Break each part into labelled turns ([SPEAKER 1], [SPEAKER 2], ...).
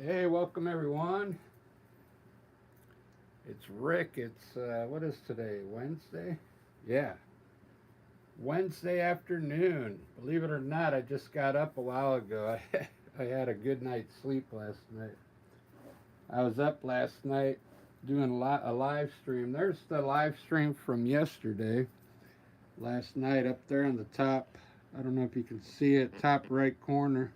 [SPEAKER 1] Hey, welcome everyone. It's Rick. It's what is today? Wednesday? Yeah, Wednesday afternoon. Believe it or not, I just got up a while ago. I had a good night's sleep last night. I was up last night doing a live stream. There's the live stream from yesterday. Last night up there on the top. I don't know if you can see it, top right corner.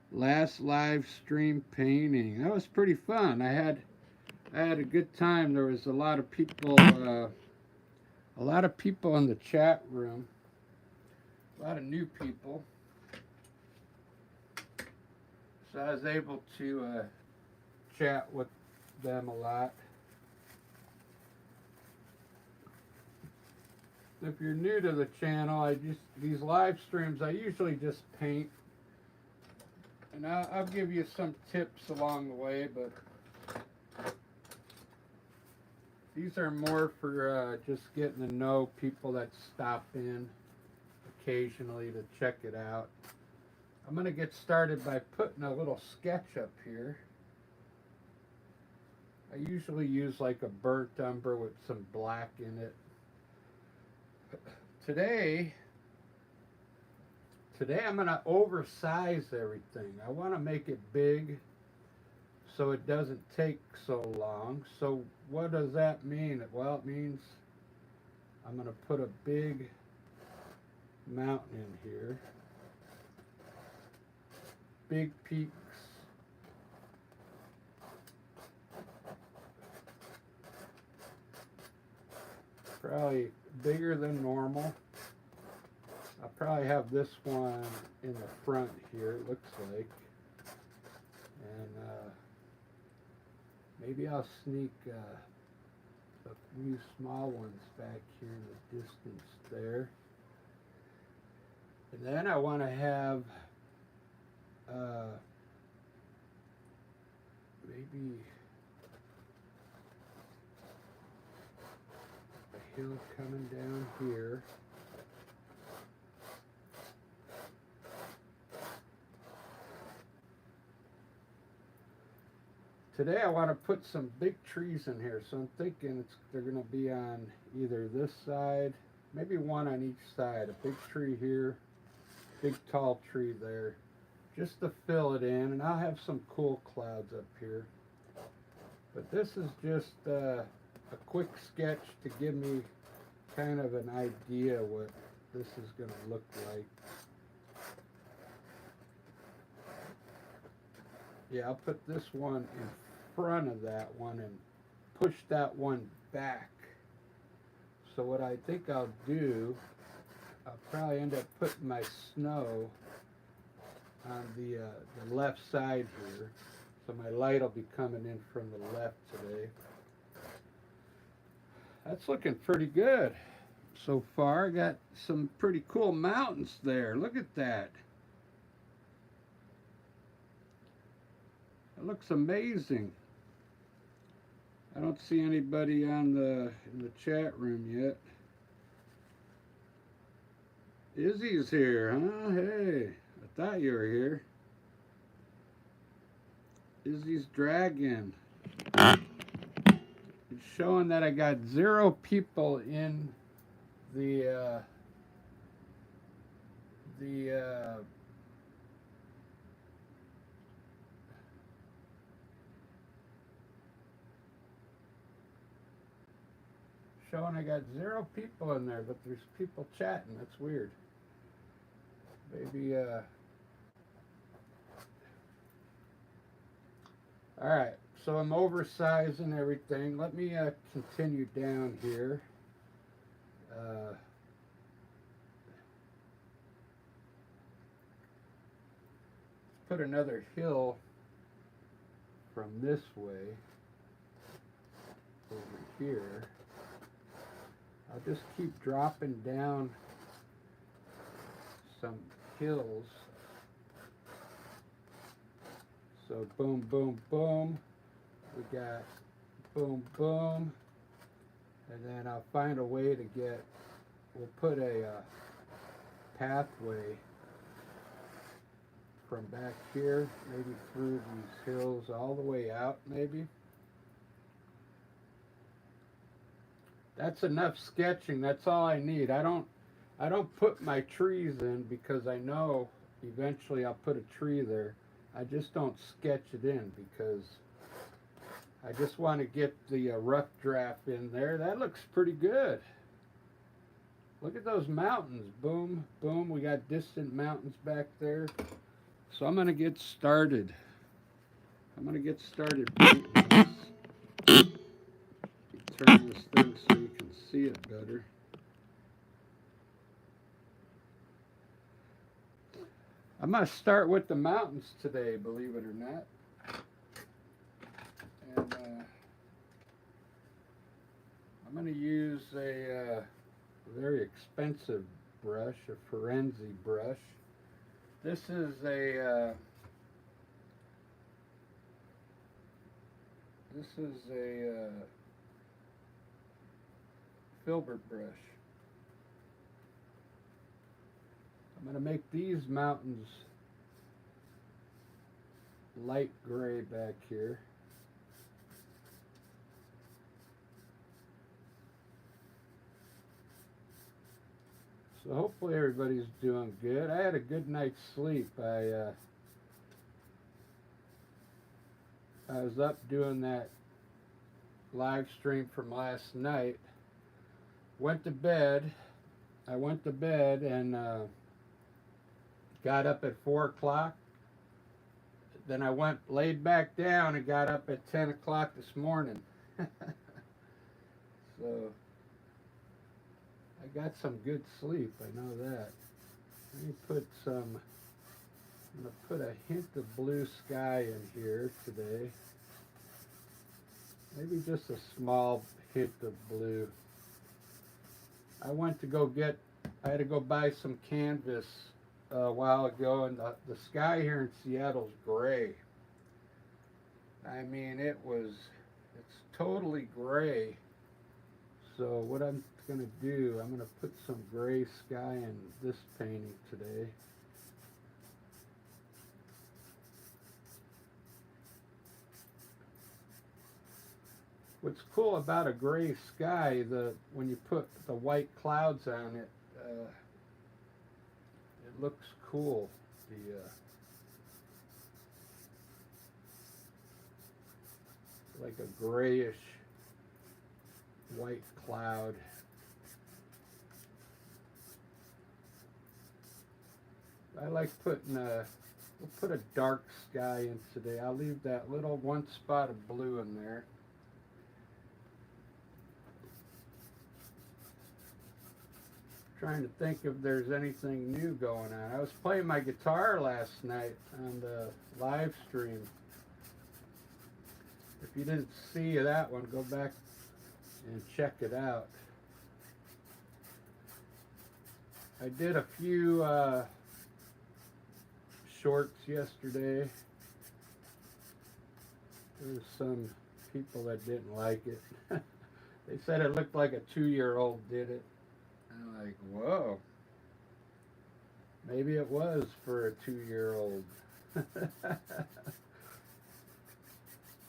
[SPEAKER 1] Last live stream painting. That was pretty fun. I had a good time. There was a lot of people in the chat room, a lot of new people. So I was able to chat with them a lot. If you're new to the channel, these live streams, I usually just paint, and I'll give you some tips along the way, but these are more for just getting to know people that stop in occasionally to check it out. I'm going to get started by putting a little sketch up here. I usually use like a burnt umber with some black in it. Today I'm going to oversize everything. I want to make it big so it doesn't take so long. So what does that mean? Well, it means I'm going to put a big mountain in here. Big peaks. Probably bigger than normal. I'll probably have this one in the front here, it looks like. And maybe I'll sneak a few small ones back here in the distance there. And then I want to have maybe a hill coming down here. Today I want to put some big trees in here, so I'm thinking they're going to be on either this side, maybe one on each side. A big tree here, big tall tree there, just to fill it in, and I'll have some cool clouds up here. But this is just a quick sketch to give me kind of an idea what this is going to look like. Yeah, I'll put this one in front of that one and push that one back. So what I think I'll do, I'll probably end up putting my snow on the left side here. So my light will be coming in from the left today. That's looking pretty good so far. I got some pretty cool mountains there. Look at that. It looks amazing. I don't see anybody in the chat room yet. Izzy's here, huh? Hey, I thought you were here. Izzy's Dragon. It's showing that I got 0 people in the showing I got 0 people in there, but there's people chatting. That's weird. Maybe all right, so I'm oversizing everything. Let me continue down here. Put another hill from this way over here. I'll just keep dropping down some hills. So boom, boom, boom. We got boom, boom. And then I'll find a way to we'll put a pathway from back here, maybe through these hills all the way out, maybe. That's enough sketching. That's all I need. I don't put my trees in because I know eventually I'll put a tree there. I just don't sketch it in because I just want to get the rough draft in there. That looks pretty good. Look at those mountains. Boom, boom. We got distant mountains back there. So I'm going to get started. Painting this. Turn this thing so you can see it better. I'm going to start with the mountains today, believe it or not. And I'm going to use a very expensive brush, a Forenzi brush. This is a filbert brush. I'm going to make these mountains light gray back here. So hopefully everybody's doing good. I had a good night's sleep. I was up doing that live stream from last night. Went to bed. I went to bed and got up at 4 o'clock. Then I laid back down and got up at 10 o'clock this morning. So I got some good sleep, I know that. Let me put I'm going to put a hint of blue sky in here today. Maybe just a small hint of blue. I had to go buy some canvas a while ago, and the sky here in Seattle's gray. I mean, it's totally gray. So what I'm going to do, I'm going to put some gray sky in this painting today. What's cool about a gray sky, when you put the white clouds on it, it looks cool. Like a grayish white cloud. I like we'll put a dark sky in today. I'll leave that little one spot of blue in there. Trying to think if there's anything new going on. I was playing my guitar last night on the live stream. If you didn't see that one, go back and check it out. I did a few shorts yesterday. There was some people that didn't like it. They said it looked like a 2-year-old did it. I'm like, whoa. Maybe it was for a 2-year-old.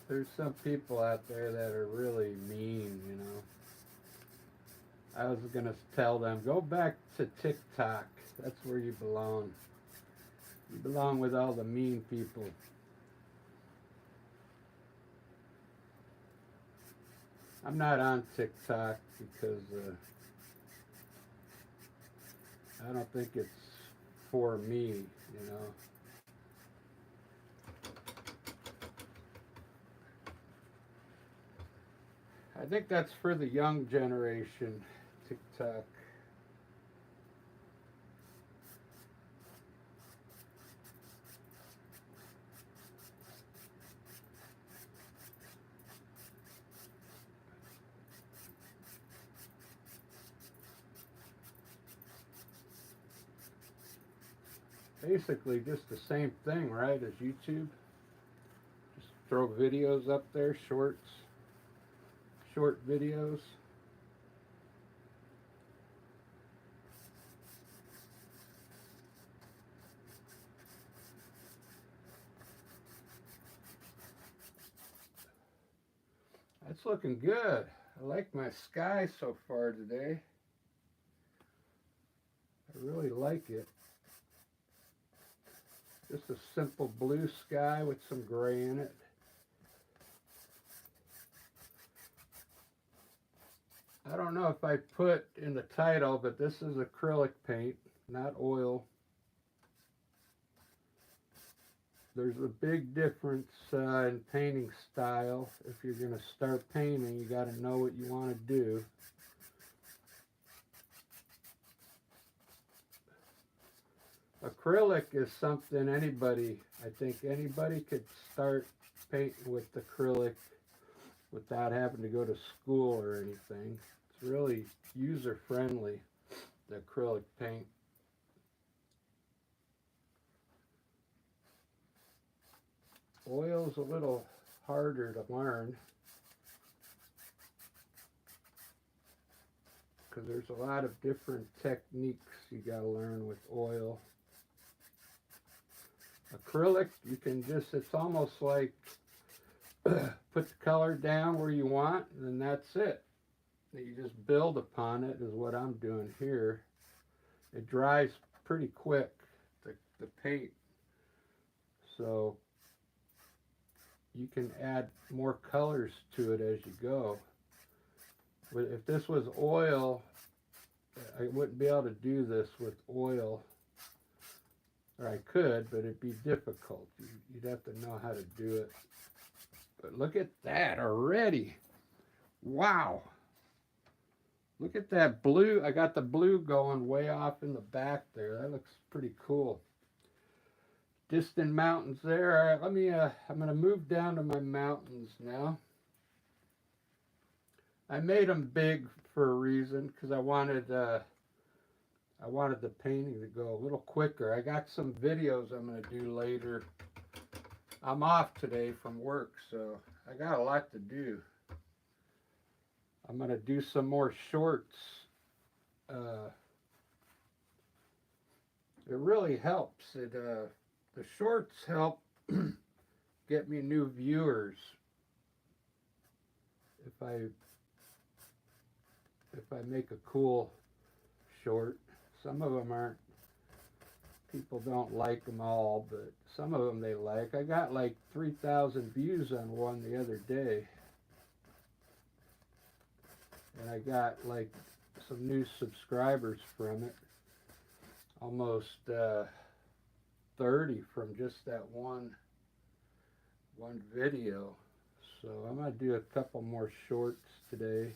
[SPEAKER 1] There's some people out there that are really mean, you know. I was going to tell them, go back to TikTok. That's where you belong. You belong with all the mean people. I'm not on TikTok because I don't think it's for me, you know. I think that's for the young generation, TikTok. Basically just the same thing, right, as YouTube. Just throw videos up there, short videos. That's looking good. I like my sky so far today. I really like it. Just a simple blue sky with some gray in it. I don't know if I put in the title, but this is acrylic paint, not oil. There's a big difference in painting style. If you're going to start painting, you got to know what you want to do. Acrylic is something I think anybody could start painting with acrylic without having to go to school or anything. It's really user friendly, the acrylic paint. Oil's a little harder to learn because there's a lot of different techniques you got to learn with oil. Acrylic, you can just, it's almost like put the color down where you want, and then that's it. You just build upon it is what I'm doing here. It dries pretty quick, the paint. So you can add more colors to it as you go. But if this was oil, I wouldn't be able to do this with oil. Or I could, but it'd be difficult. You'd have to know how to do it. But look at that already. Wow. Look at that blue. I got the blue going way off in the back there. That looks pretty cool. Distant mountains there. All right, let me, I'm going to move down to my mountains now. I made them big for a reason, because I wanted the painting to go a little quicker. I got some videos I'm going to do later. I'm off today from work, so I got a lot to do. I'm going to do some more shorts. It really helps. The shorts help get me new viewers. If I make a cool short. Some of them aren't, people don't like them all, but some of them they like. I got like 3,000 views on one the other day. And I got like some new subscribers from it. Almost 30 from just that one video. So I'm going to do a couple more shorts today.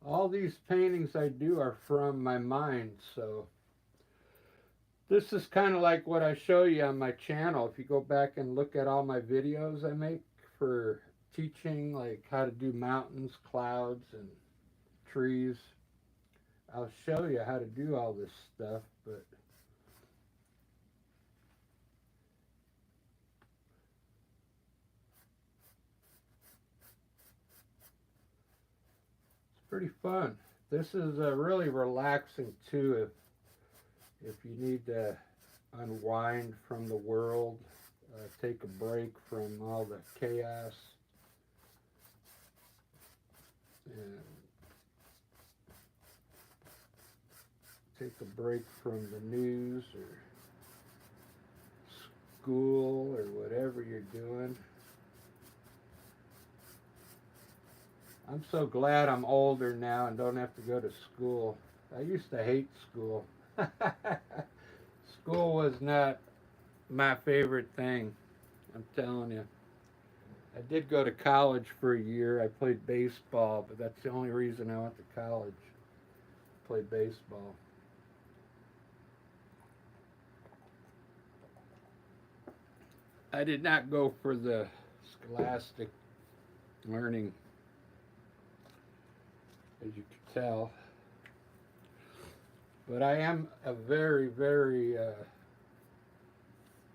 [SPEAKER 1] All these paintings I do are from my mind, so this is kind of like what I show you on my channel. If you go back and look at all my videos I make for teaching, like how to do mountains, clouds, and trees, I'll show you how to do all this stuff, but pretty fun. This is really relaxing too if you need to unwind from the world, take a break from all the chaos, and take a break from the news or school or whatever you're doing. I'm so glad I'm older now and don't have to go to school. I used to hate school. School was not my favorite thing, I'm telling you. I did go to college for a year. I played baseball, but that's the only reason I went to college. Played baseball. I did not go for the scholastic learning, as you can tell. But I am a very, very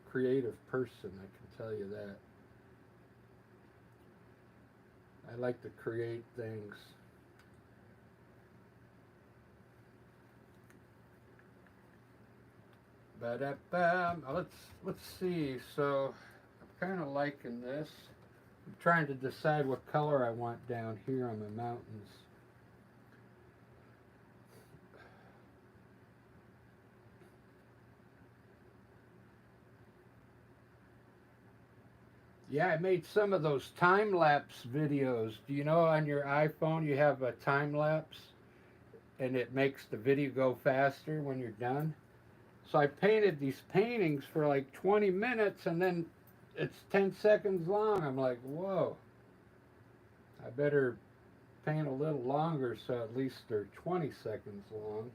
[SPEAKER 1] creative person, I can tell you that. I like to create things. But let's see. So I'm kind of liking this. I'm trying to decide what color I want down here on the mountains. Yeah, I made some of those time-lapse videos. Do you know on your iPhone you have a time-lapse and it makes the video go faster when you're done? So I painted these paintings for like 20 minutes and then it's 10 seconds long. I'm like, whoa, I better paint a little longer so at least they're 20 seconds long.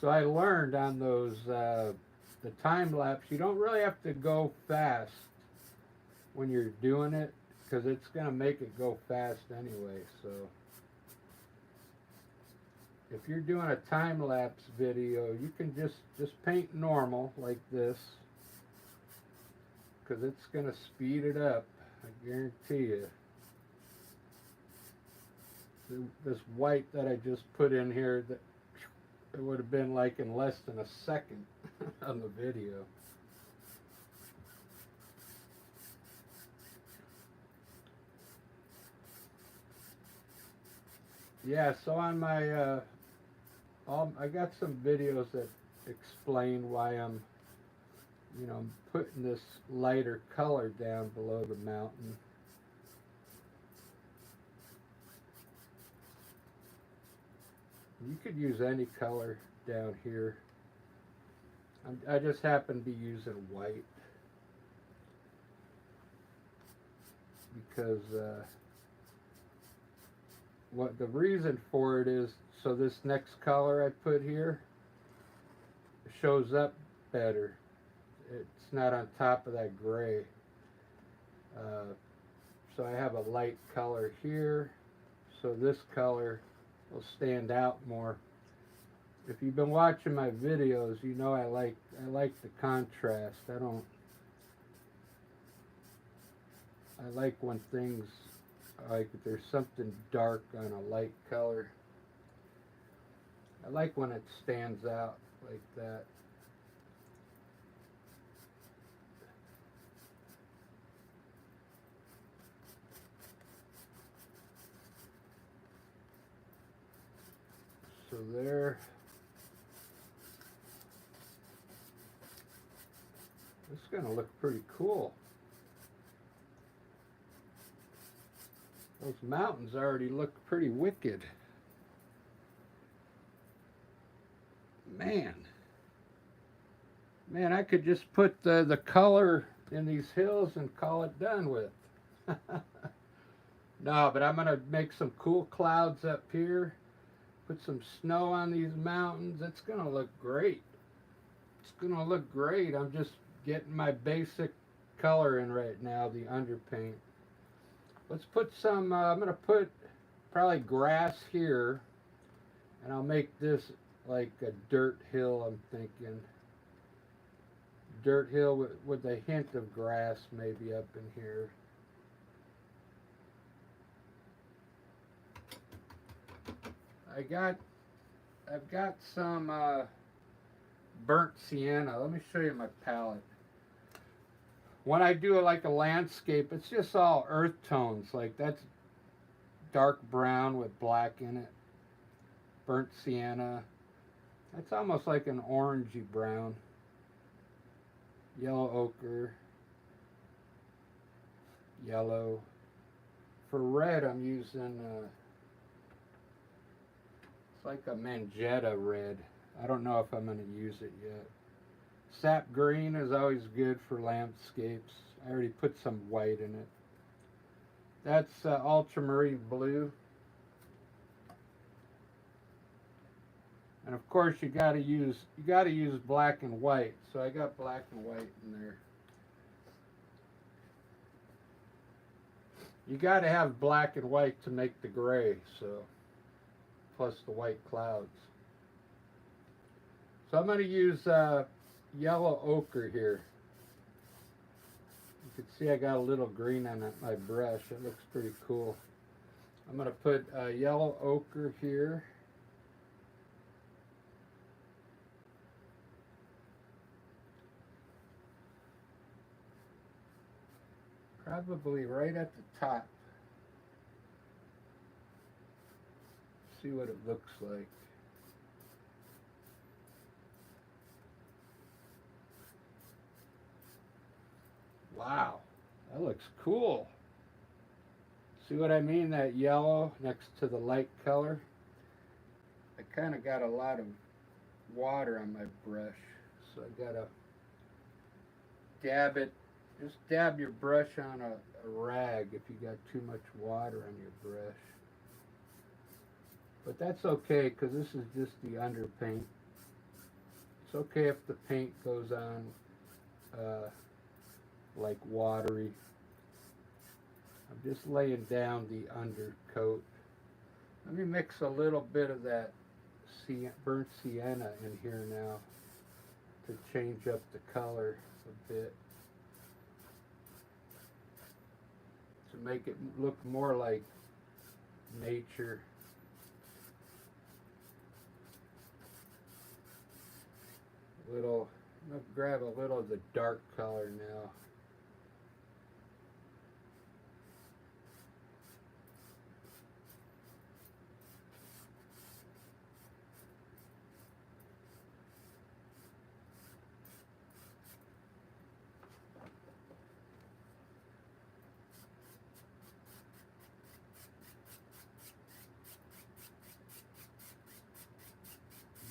[SPEAKER 1] So I learned on those the time lapse, you don't really have to go fast when you're doing it because it's going to make it go fast anyway. So if you're doing a time lapse video, you can just paint normal like this because it's going to speed it up, I guarantee you. This white that I just put in here, that it would have been like in less than a second on the video. Yeah, so on my I got some videos that explain why I'm putting this lighter color down below the mountain. You could use any color down here. I just happen to be using white because what the reason for it is so this next color I put here shows up better. It's not on top of that gray. So I have a light color here, so this color will stand out more. If you've been watching my videos, you know I like the contrast. I like when things like if there's something dark on a light color. I like when it stands out like that. So there. It's going to look pretty cool. Those mountains already look pretty wicked. Man, I could just put the color in these hills and call it done with. No, but I'm going to make some cool clouds up here. Put some snow on these mountains. It's going to look great. It's going to look great. I'm just getting my basic color in right now, the underpaint. Let's put some, I'm going to put probably grass here. And I'll make this like a dirt hill, I'm thinking. Dirt hill with a hint of grass maybe up in here. I've got some burnt sienna. Let me show you my palette. When I do like a landscape, it's just all earth tones. Like that's dark brown with black in it. Burnt sienna. That's almost like an orangey brown. Yellow ochre. Yellow. For red, I'm using it's like a magenta red. I don't know if I'm going to use it yet. Sap green is always good for landscapes. I already put some white in it. That's ultramarine blue. And of course you got to use black and white. So I got black and white in there. You got to have black and white to make the gray, so plus the white clouds. So I'm going to use yellow ochre here. You can see I got a little green on my brush. It looks pretty cool. I'm going to put yellow ochre here. Probably right at the top. See what it looks like. Wow, that looks cool. See what I mean? That yellow next to the light color. I kind of got a lot of water on my brush, so I gotta dab it. Just dab your brush on a rag if you got too much water on your brush. But that's okay because this is just the underpaint. It's okay if the paint goes on like watery. I'm just laying down the undercoat. Let me mix a little bit of that burnt sienna in here now to change up the color a bit, to make it look more like nature. I'm gonna grab a little of the dark color now.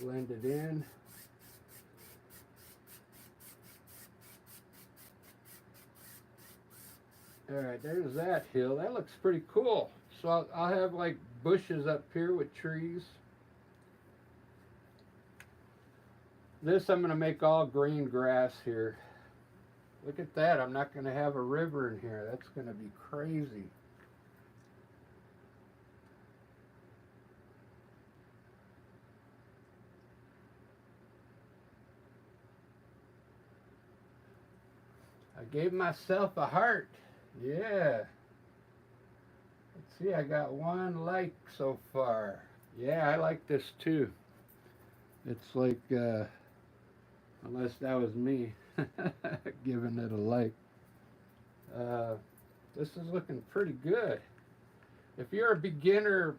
[SPEAKER 1] Blend it in. Alright, there's that hill. That looks pretty cool. So I'll have like bushes up here with trees. This I'm going to make all green grass here. Look at that. I'm not going to have a river in here. That's going to be crazy. I gave myself a heart. Yeah. Let's see, I got one like so far. Yeah, I like this too. It's like, unless that was me giving it a like. This is looking pretty good. If you're a beginner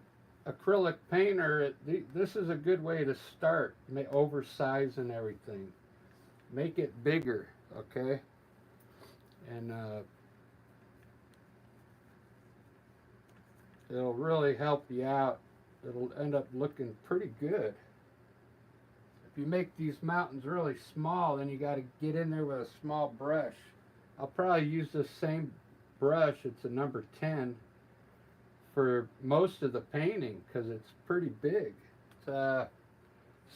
[SPEAKER 1] acrylic painter, this is a good way to start. Oversize and everything. Make it bigger, okay? And it'll really help you out. It'll end up looking pretty good. If you make these mountains really small, then you got to get in there with a small brush. I'll probably use the same brush. It's a number 10 for most of the painting because it's pretty big. It's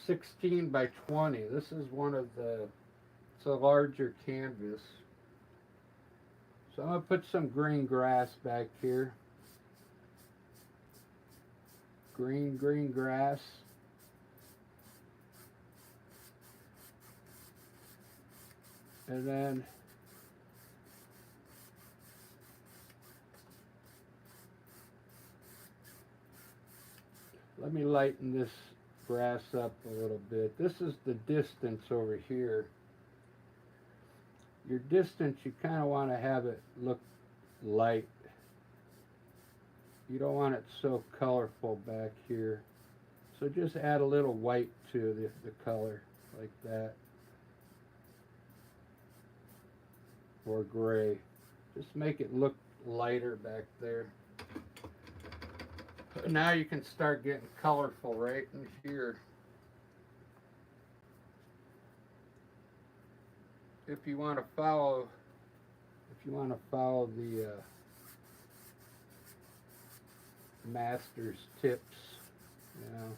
[SPEAKER 1] 16 by 20. This is it's a larger canvas. So I'm going to put some green grass back here. Green grass. And then let me lighten this grass up a little bit. This is the distance over here. Your distance, you kind of want to have it look light. You don't want it so colorful back here. So just add a little white to the color, like that. Or gray. Just make it look lighter back there. Now you can start getting colorful right in here. If you want to follow the master's tips, you know.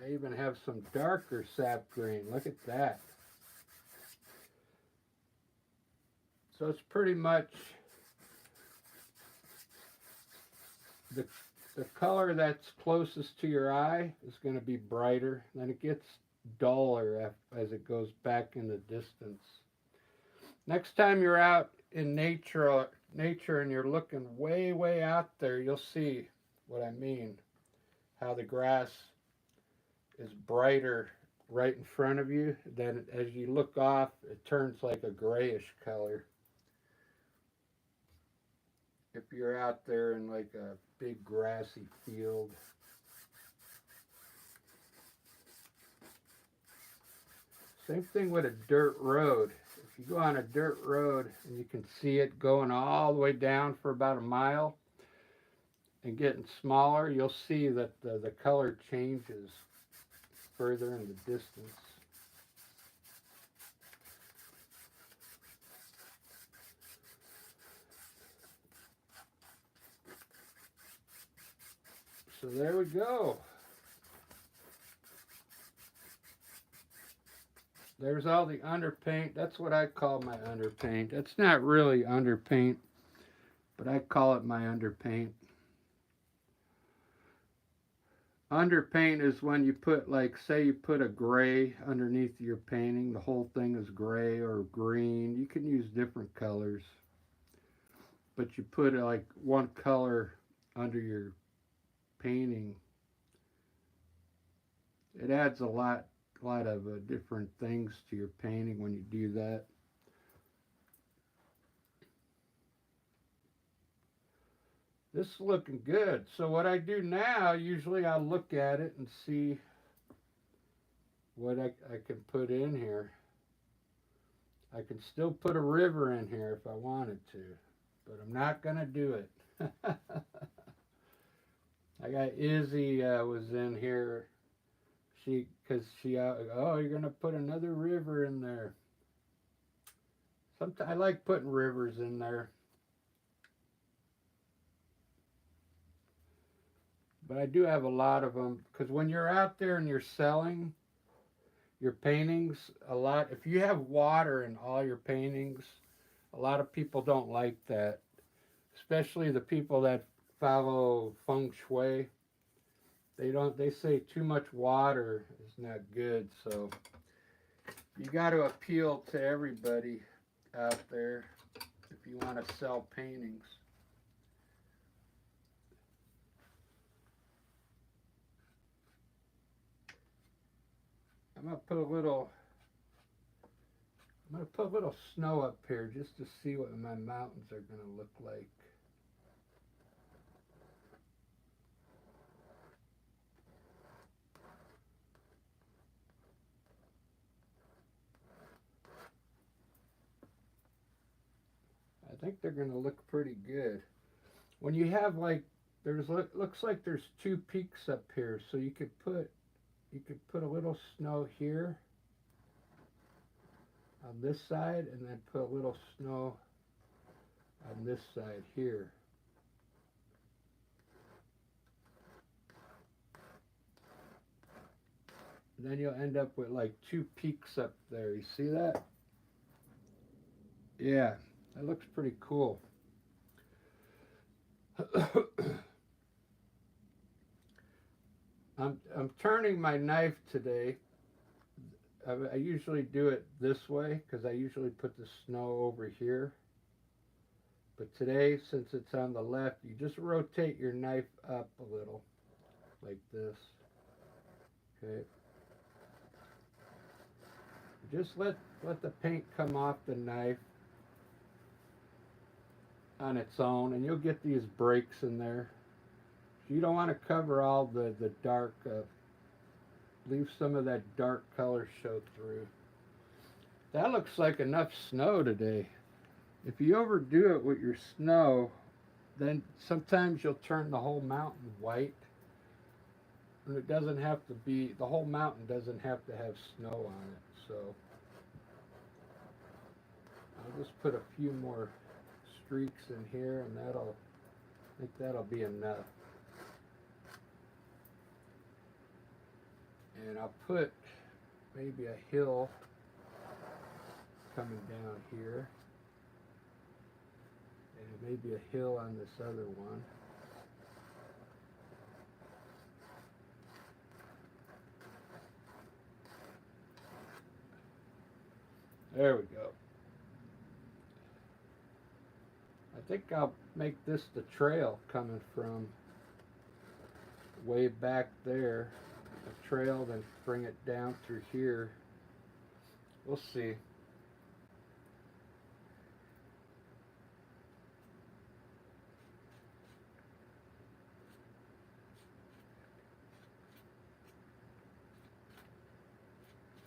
[SPEAKER 1] I even have some darker sap green. Look at that. So it's pretty much the color that's closest to your eye is going to be brighter. Then it gets duller as it goes back in the distance. Next time you're out in nature and you're looking way out there, you'll see what I mean. How the grass is brighter right in front of you. Then as you look off, it turns like a grayish color. If you're out there in like a big grassy field. Same thing with a dirt road. If you go on a dirt road and you can see it going all the way down for about a mile and getting smaller, you'll see that the color changes further in the distance. So there we go. There's all the underpaint. That's what I call my underpaint. That's not really underpaint, but I call it my underpaint. Underpaint is when you put, like, say you put a gray underneath your painting. The whole thing is gray or green. You can use different colors. But you put like one color under your painting. It adds a lot of different things to your painting when you do that. This is looking good. So what I do now, usually I'll look at it and see what I can put in here. I can still put a river in here if I wanted to, but I'm not going to do it. I got Izzy was in here. Because she, oh, you're going to put another river in there. Sometimes I like putting rivers in there. But I do have a lot of them. Because when you're out there and you're selling your paintings, if you have water in all your paintings, a lot of people don't like that. Especially the people that follow feng shui. They say too much water is not good, so you got to appeal to everybody out there if you want to sell paintings. I'm going to put a little snow up here just to see what my mountains are going to look like. I think they're going to look pretty good. When you have like, looks like there's two peaks up here, so you could put a little snow here on this side, and then put a little snow on this side here. And then you'll end up with like two peaks up there. You see that? Yeah, that looks pretty cool. I'm turning my knife today. I usually do it this way because I usually put the snow over here. But today, since it's on the left, you just rotate your knife up a little, like this. Okay. Just let the paint come off the knife on its own, and you'll get these breaks in there. You don't want to cover all the dark, leave some of that dark color show through. That looks like enough snow today. If you overdo it with your snow, then sometimes you'll turn the whole mountain white. And it doesn't have to be, the whole mountain doesn't have to have snow on it. So I'll just put a few more streaks in here, and I think that'll be enough. And I'll put maybe a hill coming down here, and maybe a hill on this other one. There we go. think I'll make this the trail coming from way back there. A trail, then bring it down through here. We'll see.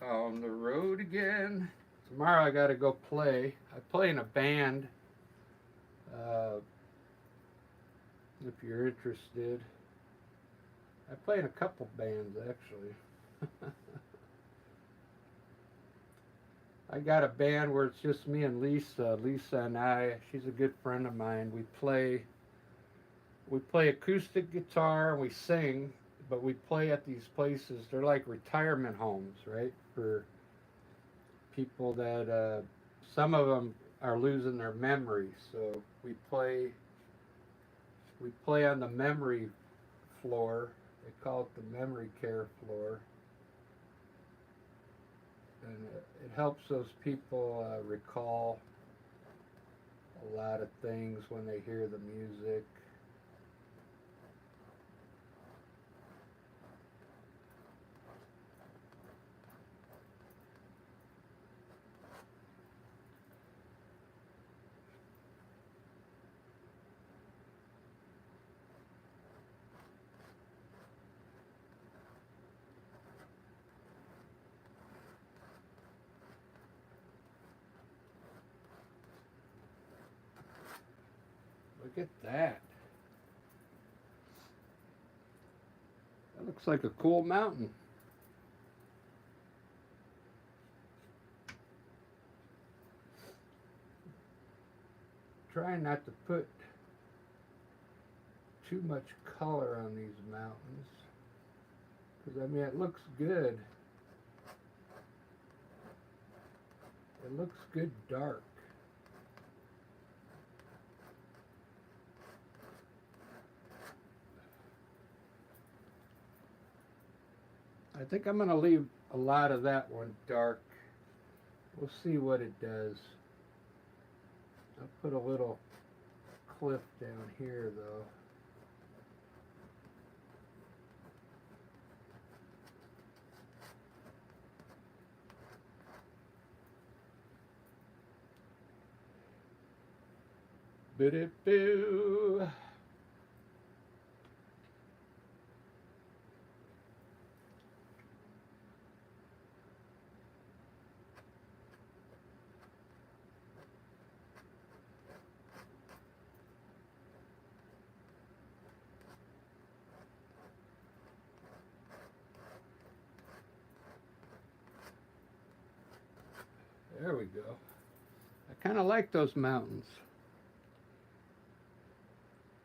[SPEAKER 1] On the road again. Tomorrow I gotta go play. I play in a band. If you're interested. I play in a couple bands actually. I got a band where it's just me and Lisa. Lisa and I, she's a good friend of mine. We play acoustic guitar and we sing, but we play at these places. They're like retirement homes, right? For people that some of them are losing their memory. So we play on the memory floor. They call it the memory care floor. And it helps those people recall a lot of things when they hear the music. Look at that. That looks like a cool mountain. Trying not to put too much color on these mountains. Because, I mean, it looks good. It looks good dark. I think I'm going to leave a lot of that one dark. We'll see what it does. I'll put a little cliff down here though. Boo-doo-boo. There we go. I kind of like those mountains.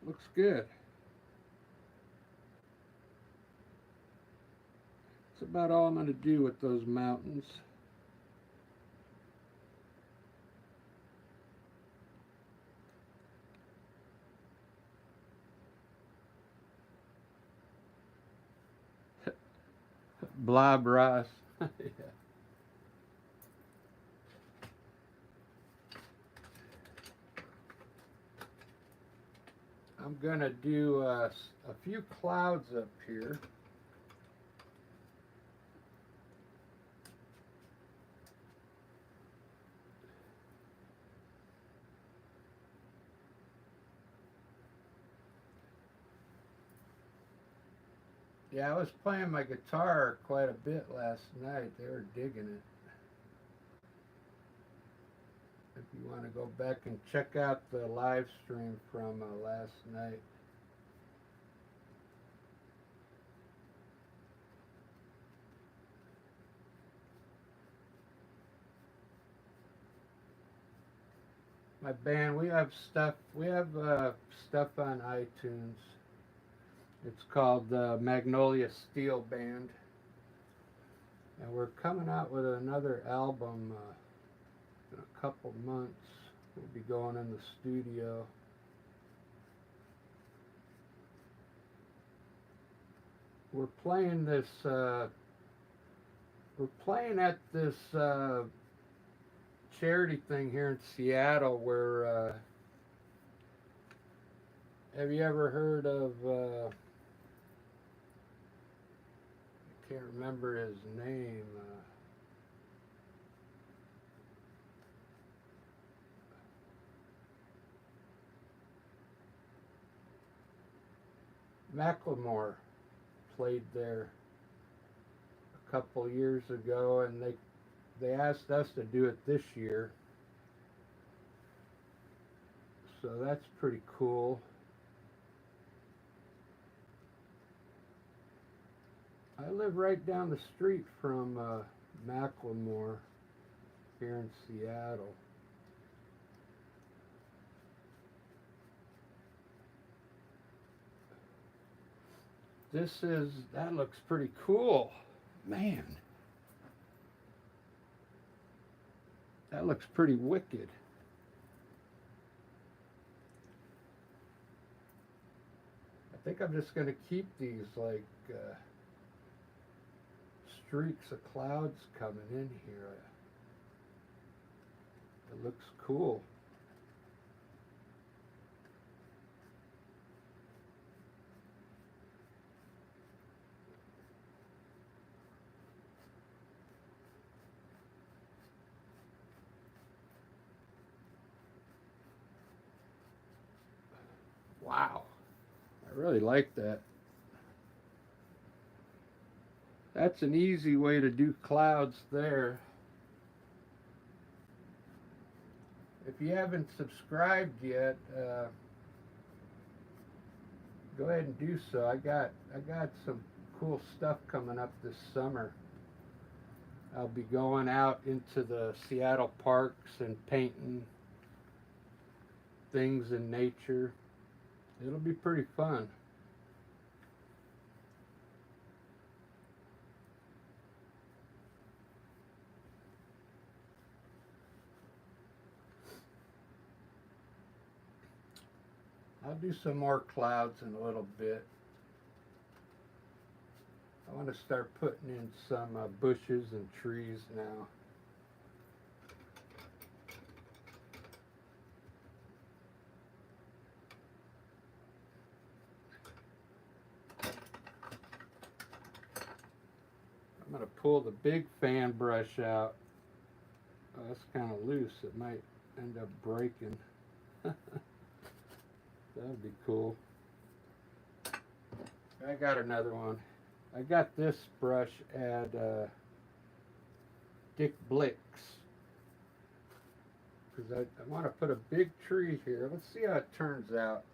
[SPEAKER 1] Looks good. That's about all I'm going to do with those mountains. Blob Ross. Yeah. I'm gonna do a few clouds up here. Yeah, I was playing my guitar quite a bit last night. They were digging it. If you want to go back and check out the live stream from last night. My band, we have stuff on iTunes. It's called Magnolia Steel Band. And we're coming out with another album in a couple months. We'll be going in the studio. We're playing this, we're playing at this charity thing here in Seattle where Have you ever heard of, I can't remember his name, Macklemore played there a couple years ago, and they asked us to do it this year. So that's pretty cool. I live right down the street from Macklemore here in Seattle. That looks pretty cool. Man, that looks pretty wicked. I think I'm just going to keep these like streaks of clouds coming in here. It looks cool. Wow, I really like that. That's an easy way to do clouds there. If you haven't subscribed yet, go ahead and do so. I got some cool stuff coming up this summer. I'll be going out into the Seattle parks and painting things in nature. It'll be pretty fun. I'll do some more clouds in a little bit. I want to start putting in some bushes and trees now. I'm going to pull the big fan brush out. Oh, that's kind of loose. It might end up breaking. That'd be cool. I got another one. I got this brush at Dick Blick's because I want to put a big tree here. Let's see how it turns out.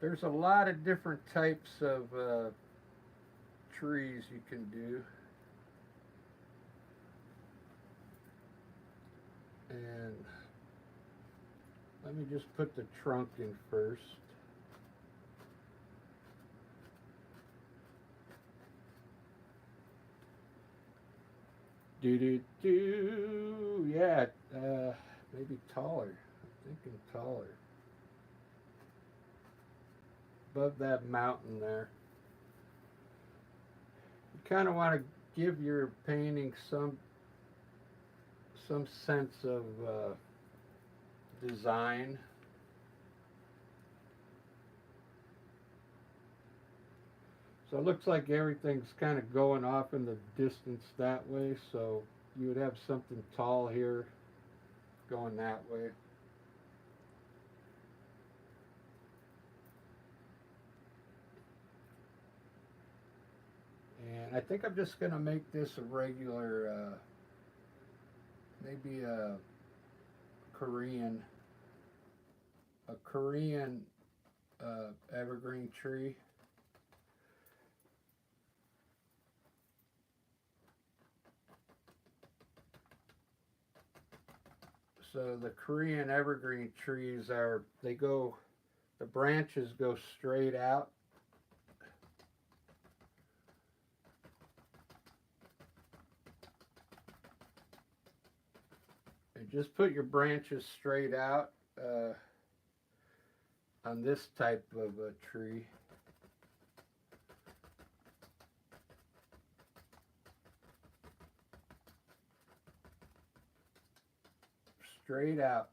[SPEAKER 1] There's a lot of different types of trees you can do. And let me just put the trunk in first. Yeah, maybe taller. I'm thinking taller. Above that mountain there. You kind of want to give your painting some sense of design. So it looks like everything's kind of going off in the distance that way, so you would have something tall here going that way. And I think I'm just going to make this a regular, maybe a Korean evergreen tree. So the Korean evergreen trees the branches go straight out. And just put your branches straight out on this type of a tree. Straight out.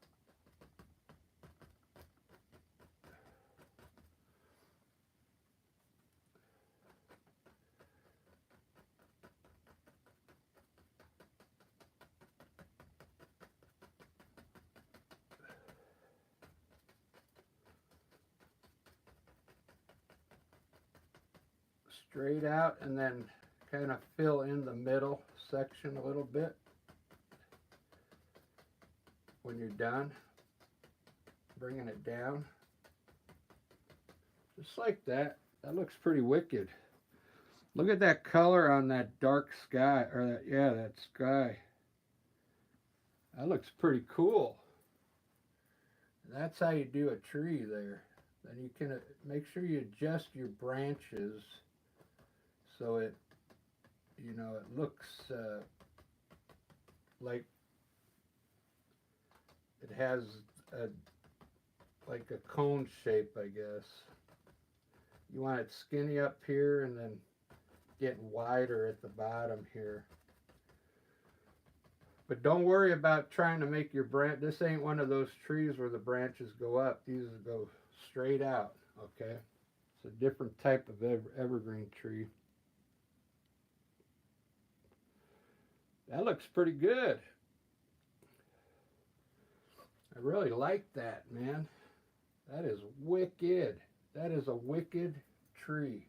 [SPEAKER 1] straight out, and then kind of fill in the middle section a little bit when you're done. Bringing it down. Just like that. That looks pretty wicked. Look at that color on that dark sky, or that, yeah, that sky. That looks pretty cool. That's how you do a tree there. Then you can make sure you adjust your branches so it, you know, it looks like it has a, like a cone shape, I guess. You want it skinny up here and then getting wider at the bottom here. But don't worry about trying to make your branch. This ain't one of those trees where the branches go up. These go straight out, okay? It's a different type of evergreen tree. That looks pretty good. I really like that, man. That is wicked. That is a wicked tree.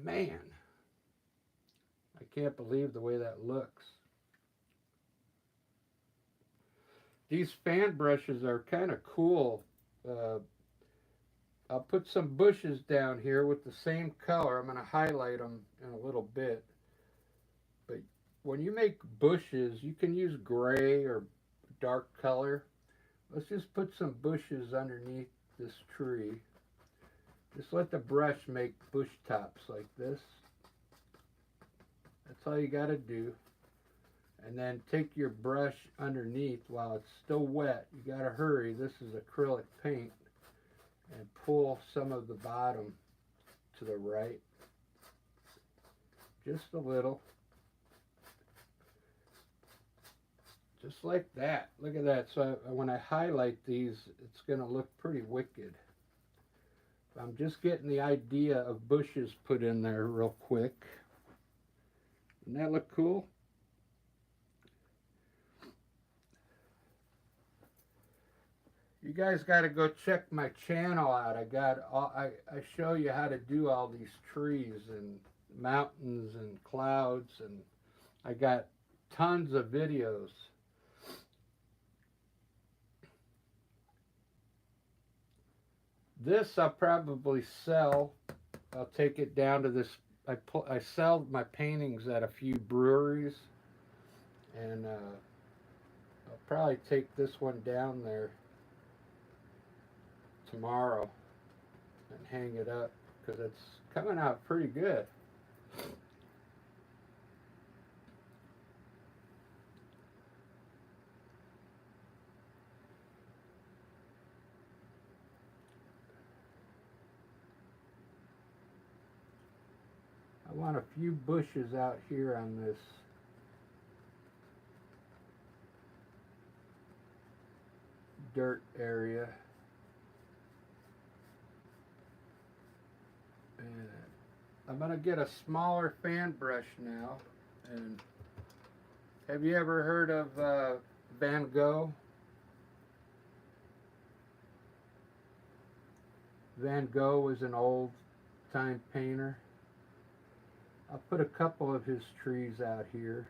[SPEAKER 1] Man, I can't believe the way that looks. These fan brushes are kind of cool. I'll put some bushes down here with the same color. I'm going to highlight them in a little bit. But when you make bushes, you can use gray or dark color. Let's just put some bushes underneath this tree. Just let the brush make bush tops like this. That's all you got to do. And then take your brush underneath while it's still wet. You got to hurry. This is acrylic paint. And pull some of the bottom to the right. Just a little. Just like that. Look at that. So when I highlight these, it's going to look pretty wicked. I'm just getting the idea of bushes put in there real quick. Doesn't that look cool? You guys got to go check my channel out. I show you how to do all these trees and mountains and clouds, and I got tons of videos. This I'll probably sell. I'll take it down to this. I sell my paintings at a few breweries, and I'll probably take this one down there tomorrow and hang it up because it's coming out pretty good. I want a few bushes out here on this dirt area. And I'm going to get a smaller fan brush now. And have you ever heard of Van Gogh? Van Gogh was an old-time painter. I'll put a couple of his trees out here.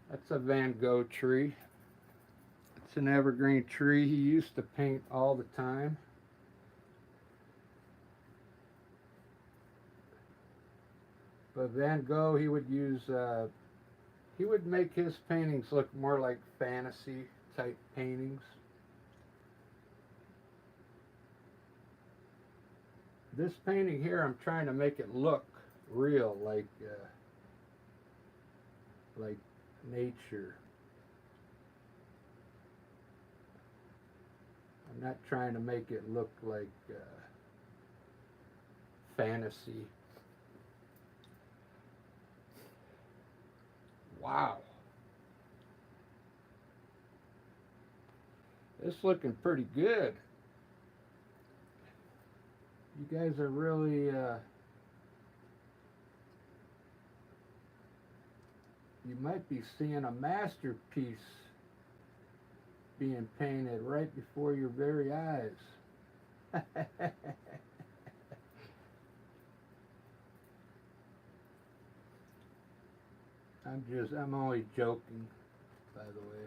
[SPEAKER 1] That's a Van Gogh tree. It's an evergreen tree. He used to paint all the time. But Van Gogh, he would make his paintings look more like fantasy type paintings. This painting here, I'm trying to make it look real, like nature. I'm not trying to make it look like fantasy. Wow. It's looking pretty good. You guys are really you might be seeing a masterpiece being painted right before your very eyes. I'm only joking, by the way.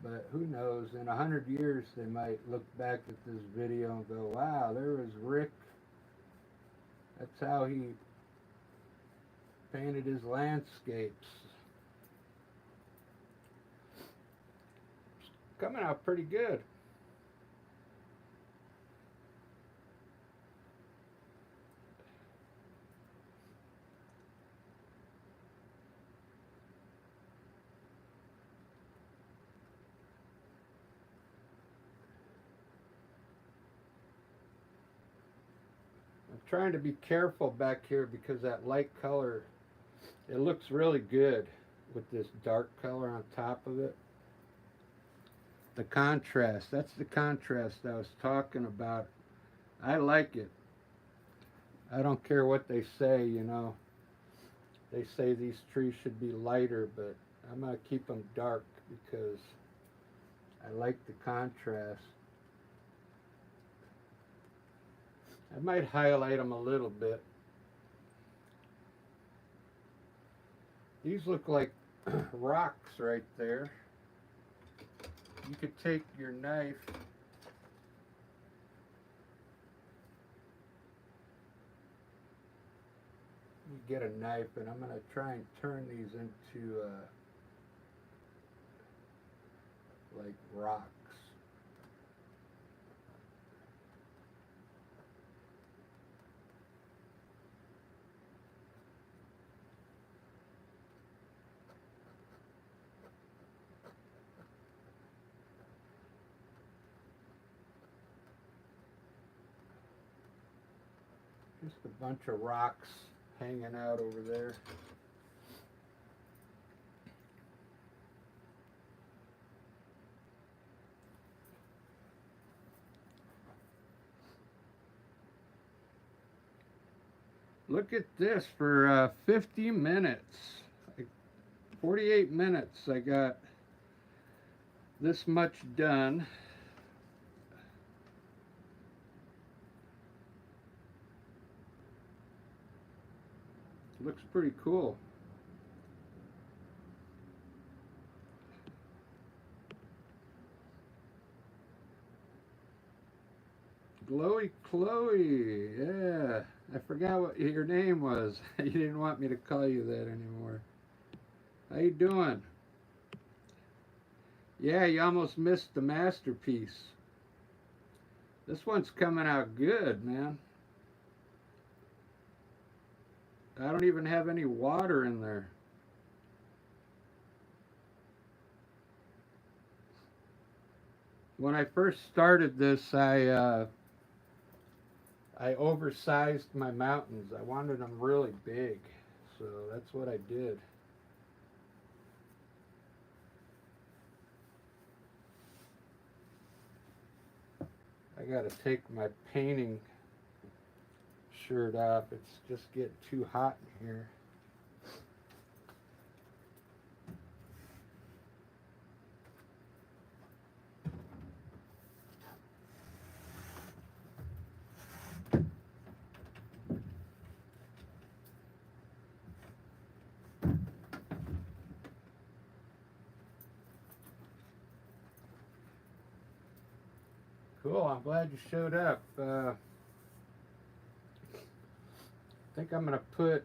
[SPEAKER 1] But who knows, in 100 years they might look back at this video and go, wow, there was Rick. That's how he painted his landscapes. It's coming out pretty good. I'm trying to be careful back here because that light color, it looks really good with this dark color on top of it. The contrast, that's the contrast I was talking about. I like it. I don't care what they say, you know. They say these trees should be lighter, but I'm going to keep them dark because I like the contrast. I might highlight them a little bit. These look like rocks right there. You could take your knife you get a knife, and I'm going to try and turn these into like rocks. Just a bunch of rocks hanging out over there. Look at this, for 50 minutes, like 48 minutes, I got this much done. Looks pretty cool. Glowy Chloe, yeah. I forgot what your name was. You didn't want me to call you that anymore. How you doing? Yeah, you almost missed the masterpiece. This one's coming out good, man. I don't even have any water in there. When I first started this, I oversized my mountains. I wanted them really big, so that's what I did. I gotta take my painting shirt off. It's just getting too hot in here. Cool, I'm glad you showed up. I think I'm going to put,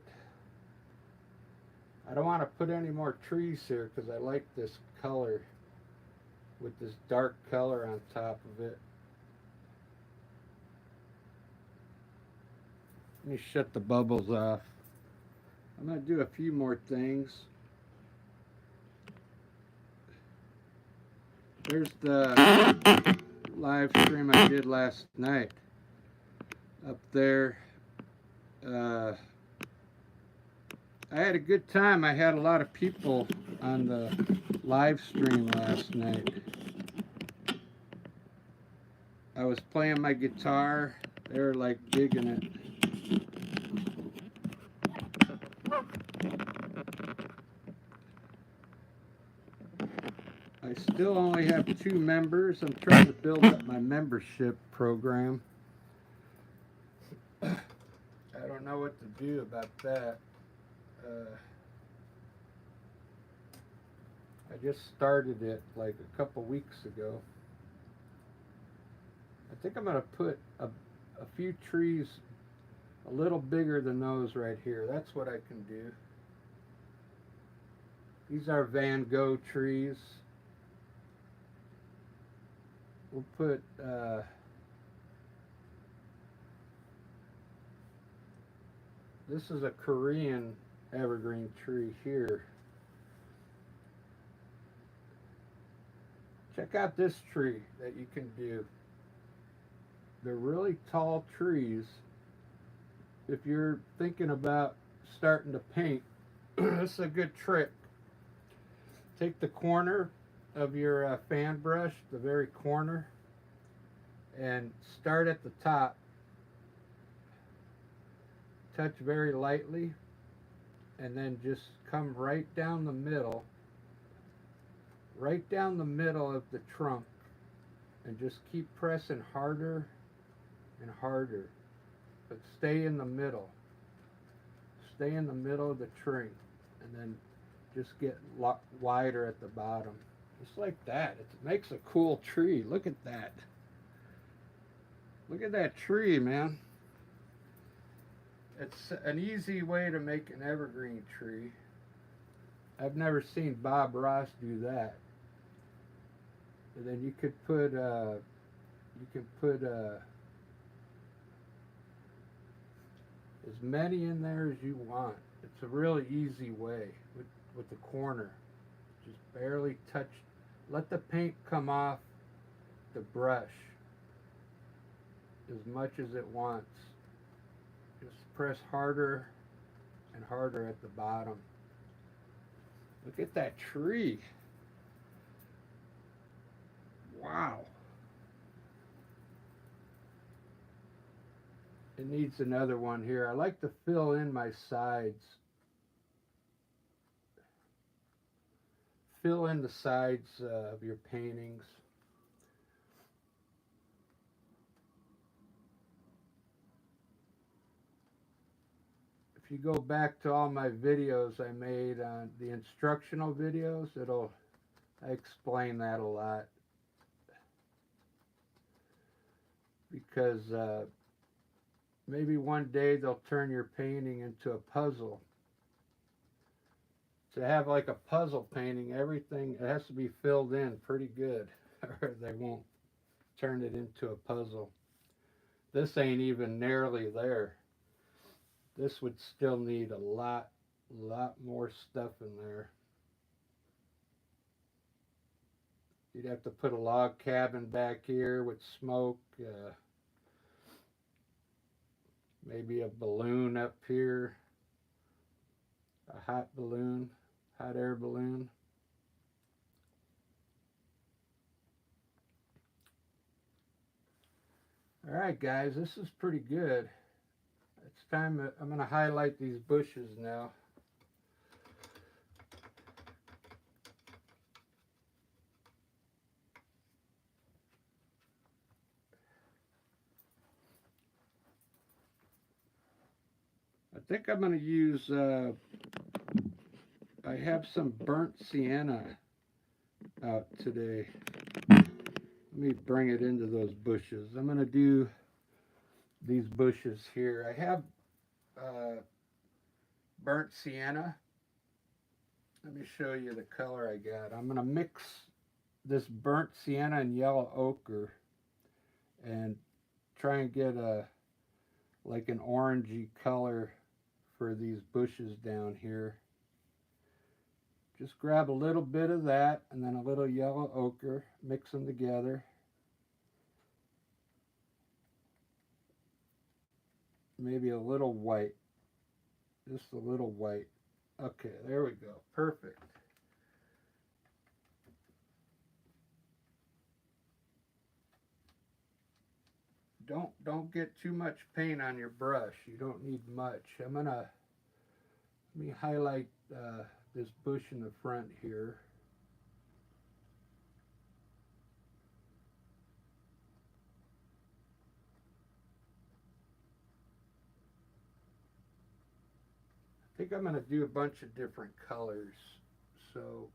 [SPEAKER 1] I don't want to put any more trees here because I like this color with this dark color on top of it. Let me shut the bubbles off. I'm going to do a few more things. There's the live stream I did last night. Up there. I had a good time. I had a lot of people on the live stream last night. I was playing my guitar. They're like digging it. I still only have 2 members. I'm trying to build up my membership program. I don't know what to do about that. I just started it like a couple weeks ago. I think I'm going to put a few trees a little bigger than those right here. That's what I can do. These are Van Gogh trees. We'll put this is a Korean evergreen tree here. Check out this tree that you can do. They're really tall trees. If you're thinking about starting to paint, this is a good trick. Take the corner of your fan brush, the very corner, and start at the top. Touch very lightly, and then just come right down the middle of the trunk, and just keep pressing harder and harder, but stay in the middle of the tree, and then just get wider at the bottom, just like that. It makes a cool tree. Look at that tree, man. It's an easy way to make an evergreen tree. I've never seen Bob Ross do that. And then you could put as many in there as you want. It's a really easy way with the corner. Just barely touch. Let the paint come off the brush as much as it wants. Just press harder and harder at the bottom. Look at that tree. Wow. It needs another one here. I like to fill in my sides. Fill in the sides of your paintings. If you go back to all my videos I made on the instructional videos, I explain that a lot. Because maybe one day they'll turn your painting into a puzzle. To have like a puzzle painting, everything, it has to be filled in pretty good, or they won't turn it into a puzzle. This ain't even nearly there. This would still need a lot more stuff in there. You'd have to put a log cabin back here with smoke, maybe a balloon up here, a hot air balloon. All right, guys, this is pretty good. It's time. I'm going to highlight these bushes now. I think I'm going to use, I have some burnt sienna out today. Let me bring it into those bushes. I'm going to do these bushes here. I have burnt sienna. Let me show you the color I got. I'm going to mix this burnt sienna and yellow ochre and try and get like an orangey color for these bushes down here. Just grab a little bit of that and then a little yellow ochre, mix them together. Maybe a little white, just a little white. Okay, there we go, perfect. don't get too much paint on your brush. You don't need much. Let me highlight this bush in the front here. I think I'm gonna do a bunch of different colors. So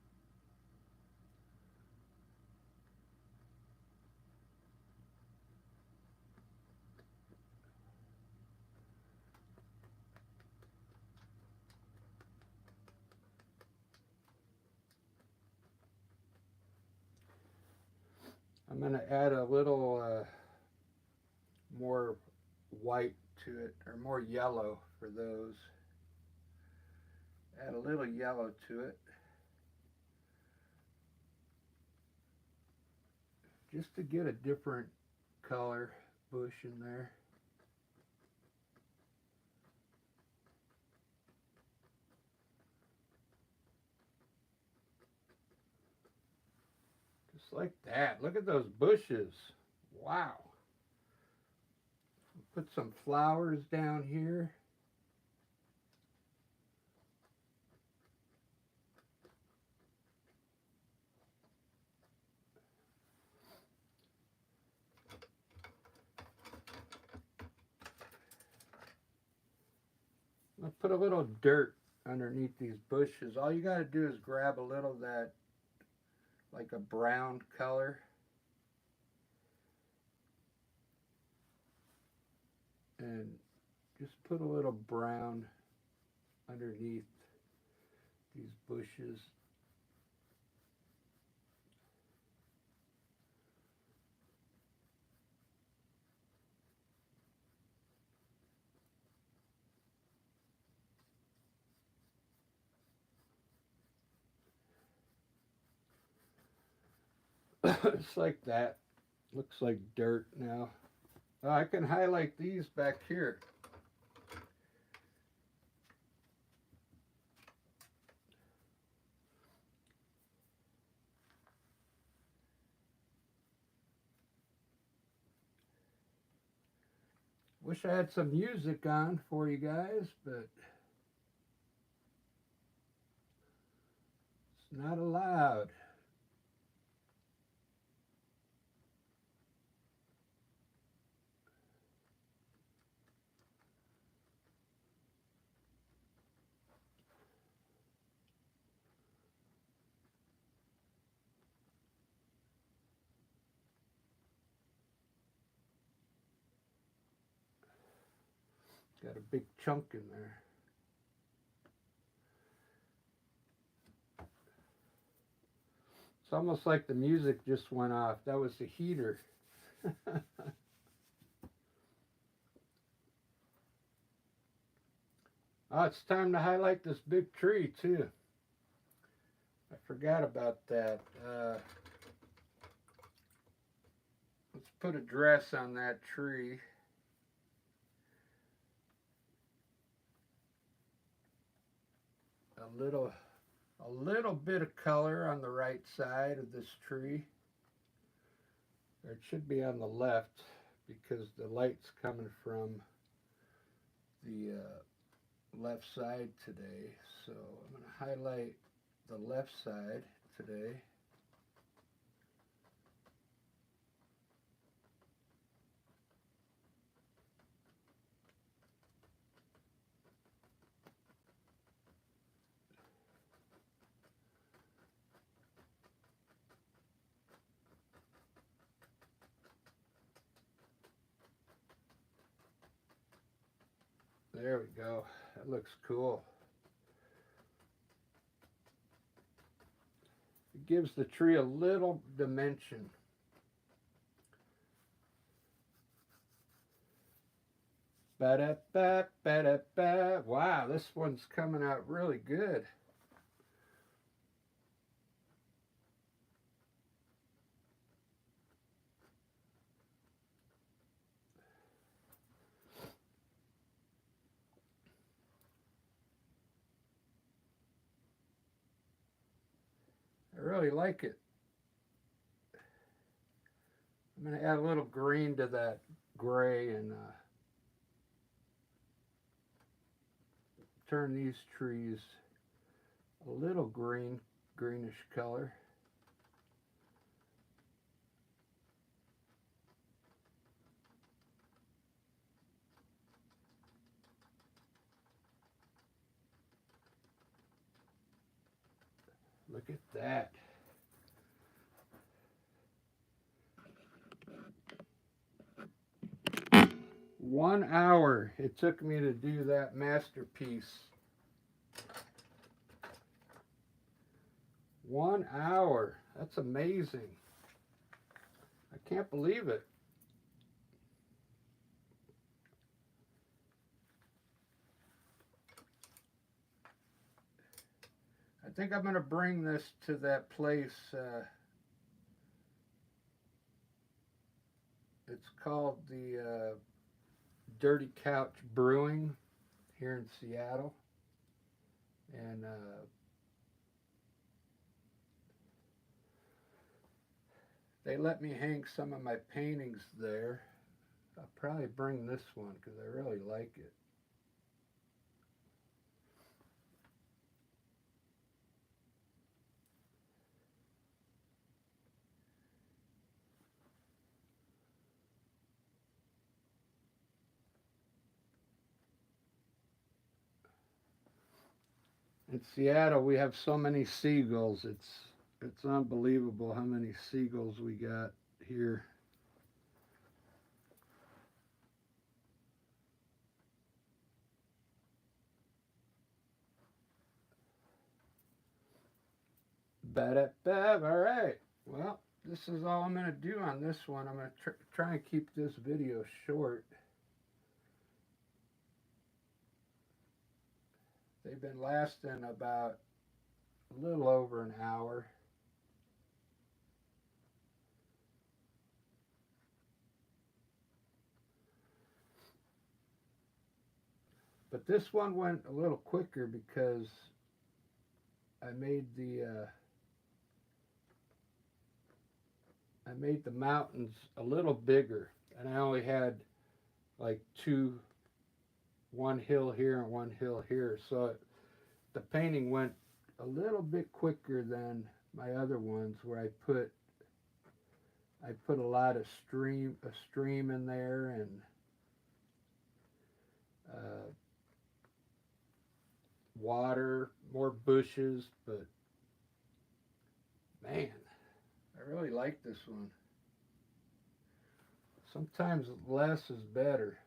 [SPEAKER 1] I'm going to add a little more white to it, or more yellow for those. Add a little yellow to it, just to get a different color bush in there. Just like that. Look at those bushes. Wow. Put some flowers down here. I'll put a little dirt underneath these bushes. All you got to do is grab a little of that, like a brown color, and just put a little brown underneath these bushes. It's like that. Looks like dirt now. I can highlight these back here. Wish I had some music on for you guys, but it's not allowed. Got a big chunk in there. It's almost like the music just went off. That was the heater. Oh, it's time to highlight this big tree too. I forgot about that. Let's put a dress on that tree. A little bit of color on the right side of this tree. Or it should be on the left because the light's coming from the left side today. So I'm going to highlight the left side today. There we go. That looks cool. It gives the tree a little dimension. Ba-da-ba, ba-da-ba. Wow, this one's coming out really good. I really like it. I'm going to add a little green to that gray and turn these trees a little greenish color. Look at that. One hour it took me to do that masterpiece. 1 hour. That's amazing. I can't believe it. I think I'm going to bring this to that place. It's called the Dirty Couch Brewing here in Seattle. And they let me hang some of my paintings there. I'll probably bring this one because I really like it. In Seattle, we have so many seagulls. It's unbelievable how many seagulls we got here. All right. Well, this is all I'm going to do on this one. I'm going to try and keep this video short. They've been lasting about a little over an hour. But this one went a little quicker because I made the mountains a little bigger, and I only had like one hill here and one hill here, so the painting went a little bit quicker than my other ones where I put a lot of stream in there and water, more bushes, but man, I really like this one. Sometimes less is better.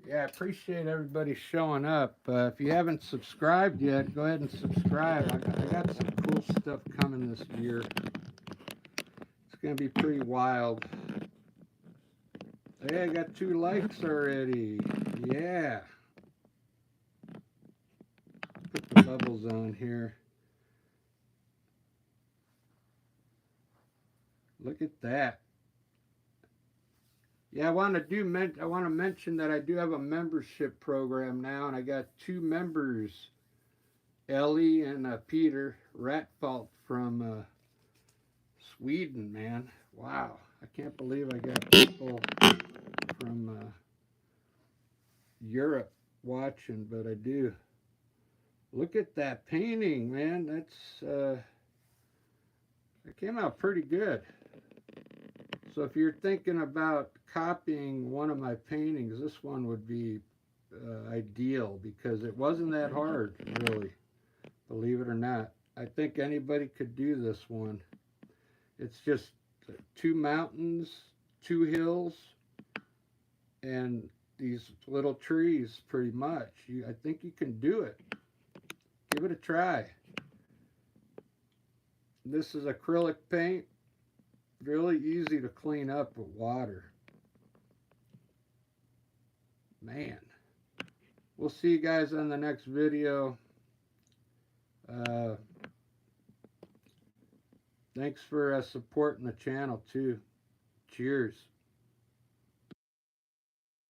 [SPEAKER 1] Yeah, I appreciate everybody showing up. If you haven't subscribed yet, go ahead and subscribe. I got some cool stuff coming this year. It's going to be pretty wild. Hey, I got 2 likes already. Yeah. Put the bubbles on here. Look at that. Yeah, I want to mention that I do have a membership program now, and I got 2 members, Ellie and Peter Ratfault from Sweden. Man, wow! I can't believe I got people from Europe watching, but I do. Look at that painting, man. It came out pretty good. So if you're thinking about copying one of my paintings, this one would be ideal because it wasn't that hard, really, believe it or not. I think anybody could do this one. It's just 2 mountains, 2 hills, and these little trees pretty much. I think you can do it. Give it a try. This is acrylic paint. Really easy to clean up with water. Man. We'll see you guys on the next video. Thanks for supporting the channel too. Cheers.